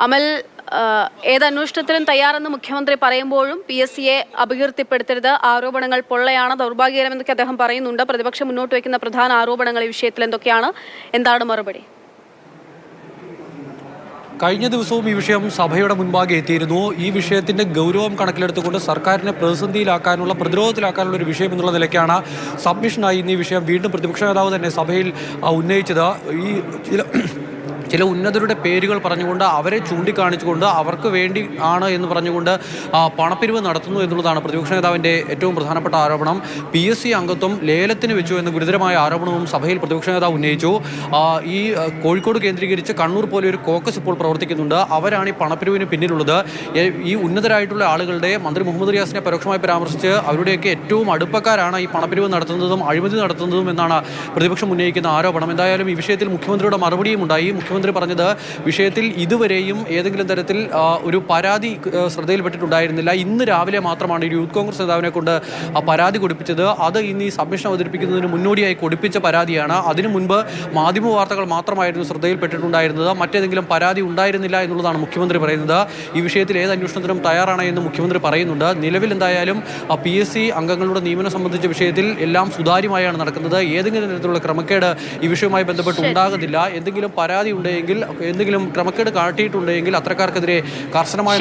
അമൽ, ഏതന്വേഷണത്തിനും തയ്യാറെന്ന് മുഖ്യമന്ത്രി പറയുമ്പോഴും PSCയെ അപകീർത്തിപ്പെടുത്തരുത്, ആരോപണങ്ങൾ പൊള്ളയാണ്, ദൗർഭാഗ്യകരമെന്നൊക്കെ അദ്ദേഹം പറയുന്നുണ്ട്. പ്രതിപക്ഷം മുന്നോട്ട് വയ്ക്കുന്ന പ്രധാന ആരോപണങ്ങൾ ഈ വിഷയത്തിൽ എന്തൊക്കെയാണ്? എന്താണ് മറുപടി? കഴിഞ്ഞ ദിവസവും ഈ വിഷയം സഭയുടെ മുൻപാകെ എത്തിയിരുന്നു. ഈ വിഷയത്തിന്റെ ഗൗരവം കണക്കിലെടുത്തുകൊണ്ട് സർക്കാരിനെ പ്രതിസന്ധിയിലാക്കാനുള്ള, പ്രതിരോധത്തിലാക്കാനുള്ള ഒരു വിഷയം എന്നുള്ള നിലയ്ക്കാണ് സബ്മിഷനായി ഇന്ന് ഈ വിഷയം വീണ്ടും പ്രതിപക്ഷ നേതാവ് തന്നെ സഭയിൽ ഉന്നയിച്ചത്. ഈ ചില ഉന്നതരുടെ പേരുകൾ പറഞ്ഞുകൊണ്ട്, അവരെ ചൂണ്ടിക്കാണിച്ചുകൊണ്ട്, അവർക്ക് വേണ്ടി ആണ് എന്ന് പറഞ്ഞുകൊണ്ട് പണപ്പിരിവ് നടത്തുന്നു എന്നുള്ളതാണ് പ്രതിപക്ഷ നേതാവിൻ്റെ ഏറ്റവും പ്രധാനപ്പെട്ട ആരോപണം. PSC അംഗത്വം ലേലത്തിന് വെച്ചു എന്ന ഗുരുതരമായ ആരോപണവും സഭയിൽ പ്രതിപക്ഷ നേതാവ് ഉന്നയിച്ചു. ഈ കോഴിക്കോട് കേന്ദ്രീകരിച്ച് കണ്ണൂർ പോലെ ഒരു കോക്കസ് ഇപ്പോൾ പ്രവർത്തിക്കുന്നുണ്ട്. അവരാണ് ഈ പണപ്പിരിവിന് പിന്നിലുള്ളത്. ഈ ഉന്നതരായിട്ടുള്ള ആളുകളുടെ, മന്ത്രി മുഹമ്മദ് റിയാസിനെ പരോക്ഷമായി പരാമർശിച്ച് അവരുടെയൊക്കെ ഏറ്റവും അടുപ്പക്കാരാണ് ഈ പണപ്പിരിവ് നടത്തുന്നതും അഴിമതി നടത്തുന്നതും എന്നാണ് പ്രതിപക്ഷം ഉന്നയിക്കുന്ന ആരോപണം. എന്തായാലും ഈ വിഷയത്തിൽ മുഖ്യമന്ത്രിയുടെ മറുപടിയും ഉണ്ടായി. മുഖ്യമന്ത്രി പറഞ്ഞത്, വിഷയത്തിൽ ഇതുവരെയും ഏതെങ്കിലും തരത്തിൽ ഒരു പരാതി ശ്രദ്ധയിൽപ്പെട്ടിട്ടുണ്ടായിരുന്നില്ല. ഇന്ന് രാവിലെ മാത്രമാണ് ഒരു യൂത്ത് കോൺഗ്രസ് നേതാവിനെ കൊണ്ട് പരാതി കൊടുപ്പിച്ചത്. അത് ഇന്ന് ഈ സബ്മിഷൻ അവതരിപ്പിക്കുന്നതിന് മുന്നോടിയായി കൊടുപ്പിച്ച പരാതിയാണ്. അതിനു മുൻപ് മാധ്യമ വാർത്തകൾ മാത്രമായിരുന്നു ശ്രദ്ധയിൽപ്പെട്ടിട്ടുണ്ടായിരുന്നത്. മറ്റേതെങ്കിലും പരാതി ഉണ്ടായിരുന്നില്ല എന്നുള്ളതാണ് മുഖ്യമന്ത്രി പറയുന്നത്. ഈ വിഷയത്തിൽ ഏത് അന്വേഷണത്തിനും തയ്യാറാണ് എന്ന് മുഖ്യമന്ത്രി പറയുന്നുണ്ട്. നിലവിൽ എന്തായാലും PSC അംഗങ്ങളുടെ നിയമനം സംബന്ധിച്ച വിഷയത്തിൽ എല്ലാം സുതാര്യമായാണ് നടക്കുന്നത്. ഏതെങ്കിലും തരത്തിലുള്ള ക്രമക്കേട് ഈ വിഷയവുമായി ബന്ധപ്പെട്ട് ഉണ്ടാകുന്നില്ല. എന്തെങ്കിലും പരാതി ഉണ്ടെങ്കിൽ, എന്തെങ്കിലും ക്രമക്കേട് കാട്ടിയിട്ടുണ്ടെങ്കിൽ അത്തരക്കാർക്കെതിരെ കർശനമായ